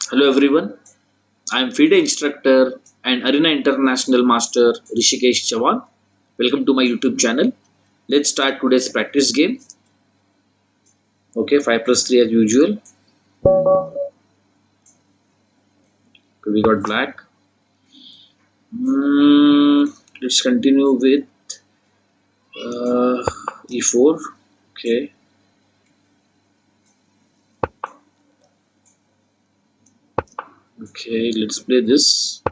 Hello everyone, I am FIDE instructor and Arena International Master Rishikesh Chavan. Welcome to my YouTube channel. Let's start today's practice game. Okay, 5 plus 3 as usual. Okay, we got black. Let's continue with e4. Okay, okay, let's play this.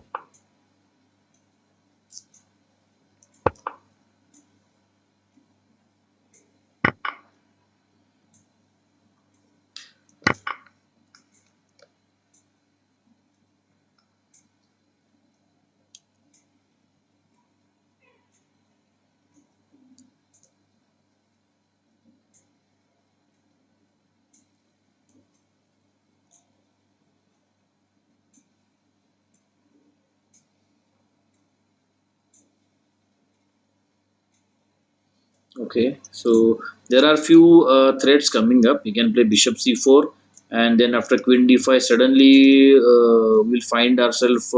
Okay, so there are few threats coming up. You can play bishop c4, and then after queen d5, suddenly we'll find ourselves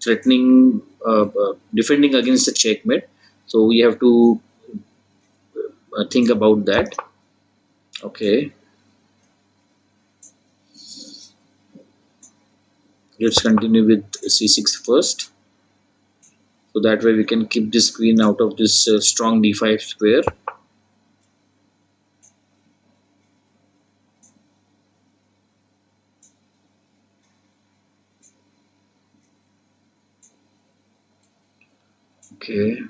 threatening, defending against a checkmate. So we have to think about that. Okay, let's continue with c6 first. So that way we can keep this queen out of this strong d5 square. Okay.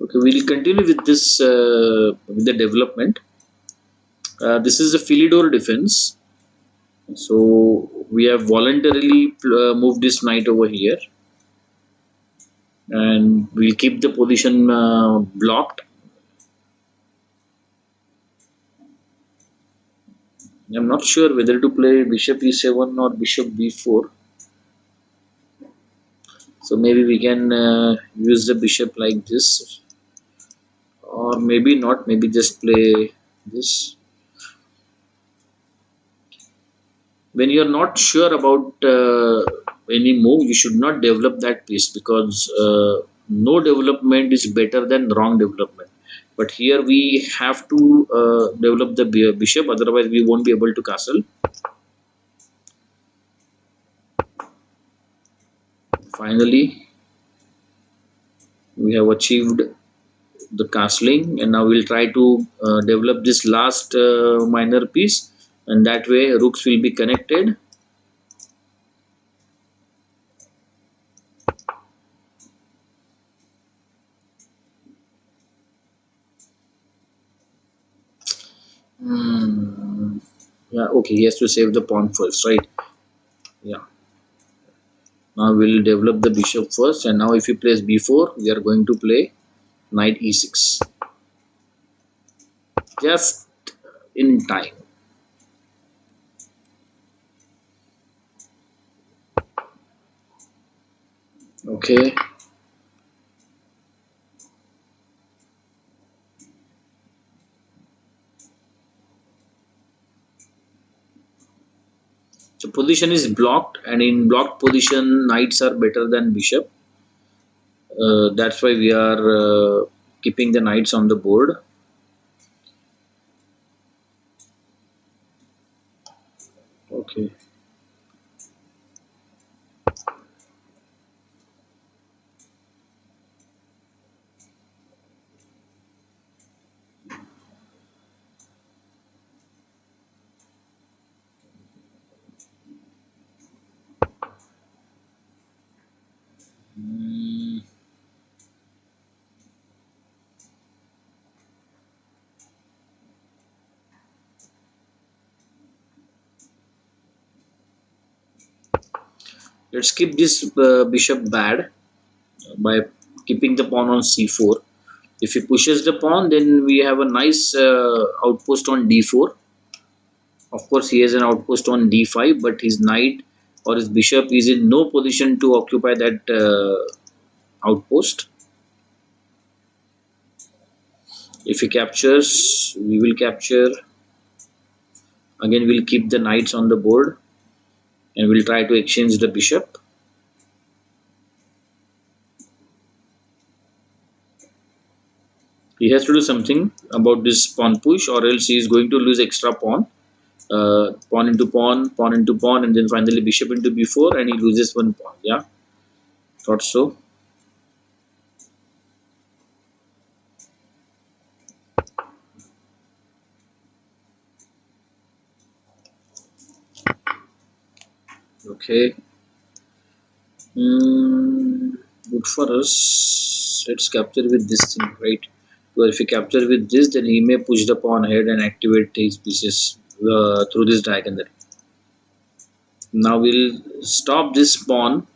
Okay, we'll continue with this with the development. This is the Philidor Defence. So we have voluntarily moved this knight over here, and we'll keep the position blocked. I'm not sure whether to play bishop e7 or bishop b4. So maybe we can use the bishop like this, or maybe not. Maybe just play this. When you're not sure about any move, you should not develop that piece, because no development is better than wrong development. But here we have to develop the bishop, otherwise we won't be able to castle. Finally, we have achieved the castling, and now we'll try to develop this last minor piece, and that way rooks will be connected. Yeah, okay, he has to save the pawn first, right? Yeah, now we'll develop the bishop first, and now if he plays b4, we are going to play knight e6, just in time. Okay, so position is blocked, and in blocked position knights are better than bishop. That's why we are keeping the knights on the board. Okay, let's keep this bishop bad by keeping the pawn on c4. If he pushes the pawn, then we have a nice outpost on d4. Of course, he has an outpost on d5, but his knight or his bishop is in no position to occupy that outpost. If he captures, we will capture. Again, we'll keep the knights on the board and we'll try to exchange the bishop. He has to do something about this pawn push, or else he is going to lose extra pawn. Pawn into pawn into pawn, and then finally bishop into b4, and he loses one pawn. Yeah, thought so. Okay. Good for us. Let's capture with this thing, right? Well, if we capture with this, then he may push the pawn ahead and activate his pieces through this diagonal. Now we'll stop this pawn.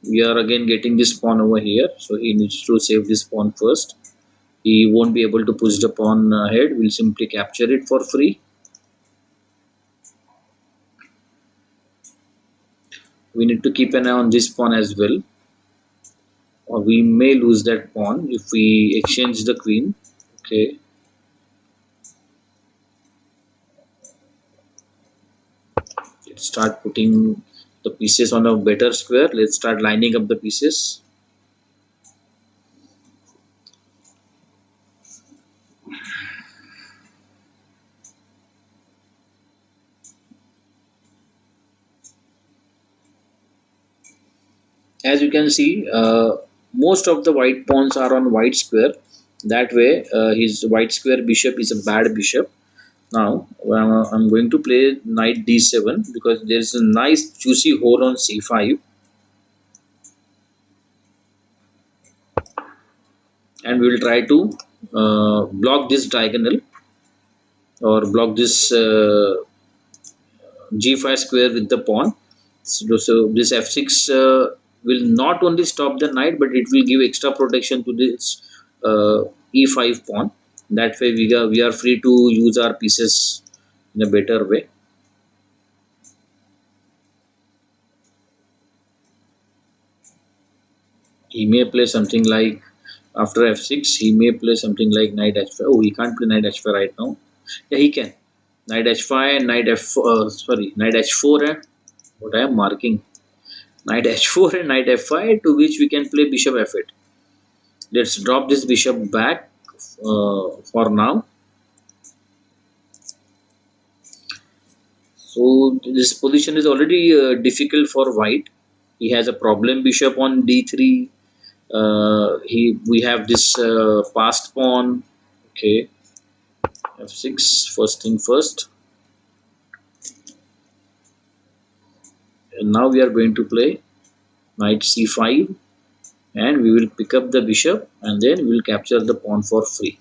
We are again getting this pawn over here, so he needs to save this pawn first. He won't be able to push the pawn ahead. We'll simply capture it for free. We need to keep an eye on this pawn as well, or we may lose that pawn if we exchange the queen. Okay. Let's start putting the pieces on a better square. Let's start lining up the pieces. As you can see, most of the white pawns are on white square. That way, his white square bishop is a bad bishop. Now, I'm going to play knight d7 because there is a nice juicy hole on c5, and we will try to block this diagonal or block this g5 square with the pawn. So this f6 will not only stop the knight, but it will give extra protection to this e5 pawn. That way we are free to use our pieces in a better way. He may play something like, after f6 he may play something like knight h5. Oh, he can't play knight h5 right now. Yeah, he can. Knight h5 and knight f sorry, knight h4 and what I am marking, knight h4 and knight f5, to which we can play bishop f8. Let's drop this bishop back for now. So this position is already difficult for white. He has a problem bishop on d3. We have this passed pawn. Okay, f6, first thing first. And now we are going to play knight c5, and we will pick up the bishop, and then we will capture the pawn for free.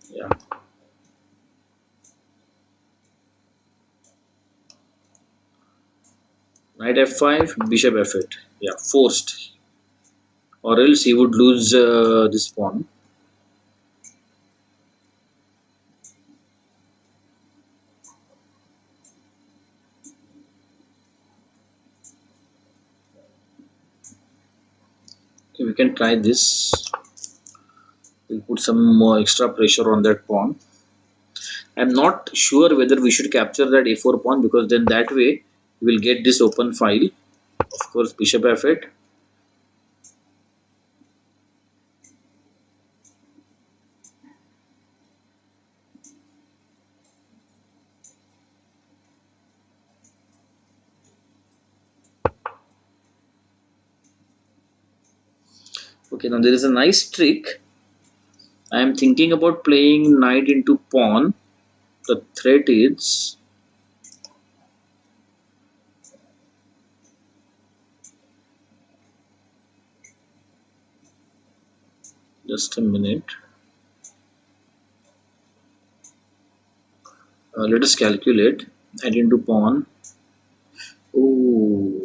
Yeah. Knight f5, bishop f8. Yeah, forced, or else he would lose this pawn. Okay, we can try this. We'll put some more extra pressure on that pawn. I'm not sure whether we should capture that a4 pawn, because then that way we will get this open file. Of course, bishop f8. Okay, now there is a nice trick. I am thinking about playing knight into pawn. The threat is, just a minute. Let us calculate. Knight into pawn. Oh,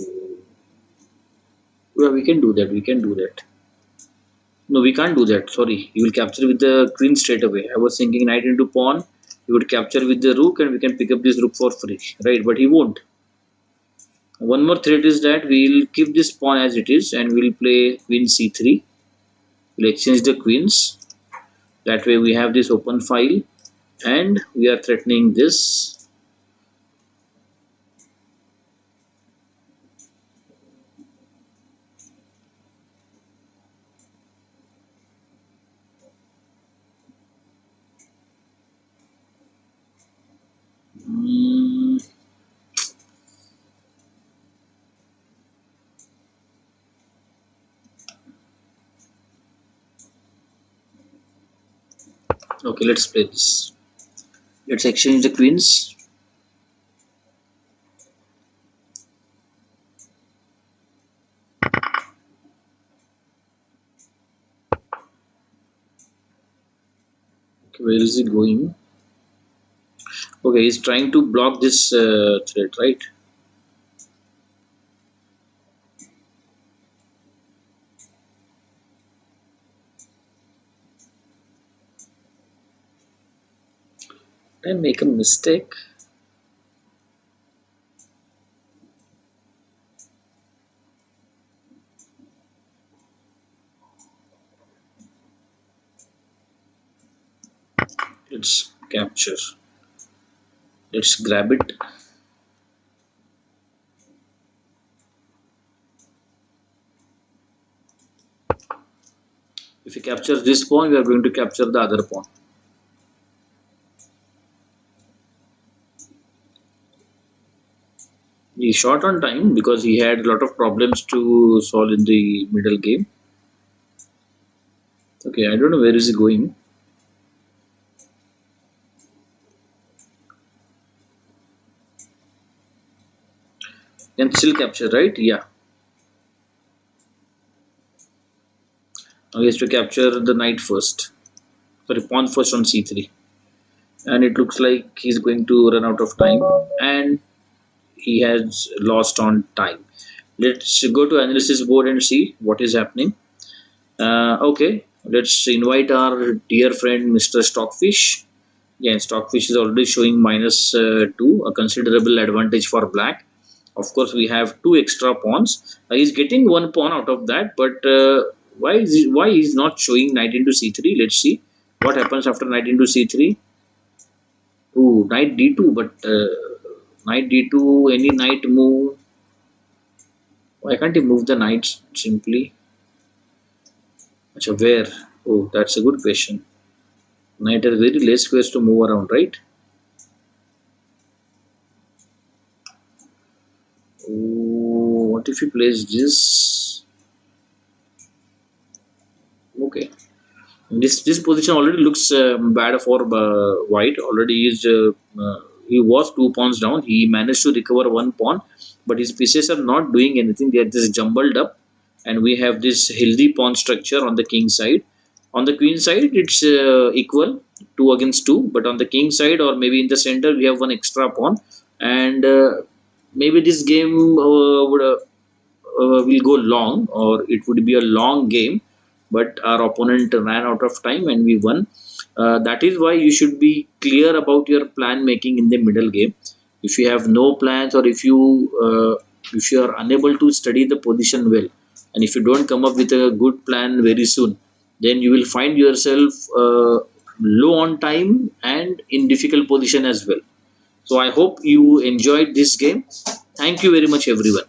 yeah, we can do that. We can do that. No, we can't do that. Sorry, he will capture with the queen straight away. I was thinking knight into pawn. He would capture with the rook, and we can pick up this rook for free, right? But he won't. One more threat is that we'll keep this pawn as it is, and we'll play queen c3. We'll exchange the queens. That way we have this open file and we are threatening this. Mm, okay, let's play this. Let's exchange the queens. Okay, where is he going? Okay, he's trying to block this thread, right? Did I make a mistake? Let's capture. Let's grab it. If we capture this pawn, we are going to capture the other pawn. He's short on time because he had a lot of problems to solve in the middle game. Okay, I don't know where is he going. Can still capture, right? Yeah. Now he has to capture the knight first. Sorry, pawn first on c3. And it looks like he's going to run out of time. And he has lost on time. Let's go to analysis board and see what is happening. Okay, let's invite our dear friend Mr. Stockfish. Yeah, Stockfish is already showing -2, a considerable advantage for black. Of course, we have two extra pawns. He's getting one pawn out of that, but why he's not showing knight into c3? Let's see what happens after knight into c3. Oh, knight d2, but knight d2, any knight move. Why can't he move the knight simply? Achha, where? Oh, that's a good question. Knight has very less space to move around, right? Oh, what if he plays this? Okay. This position already looks bad for white. Already he was two pawns down. He managed to recover one pawn, but his pieces are not doing anything. They are just jumbled up, and we have this healthy pawn structure on the king side. On the queen side, it's equal, two against two. But on the king side, or maybe in the center, we have one extra pawn, and maybe this game will go long, or it would be a long game, but our opponent ran out of time and we won. That is why you should be clear about your plan making in the middle game. If you have no plans, or if you are unable to study the position well, and if you don't come up with a good plan very soon, then you will find yourself low on time and in difficult position as well. So I hope you enjoyed this game. Thank you very much, everyone.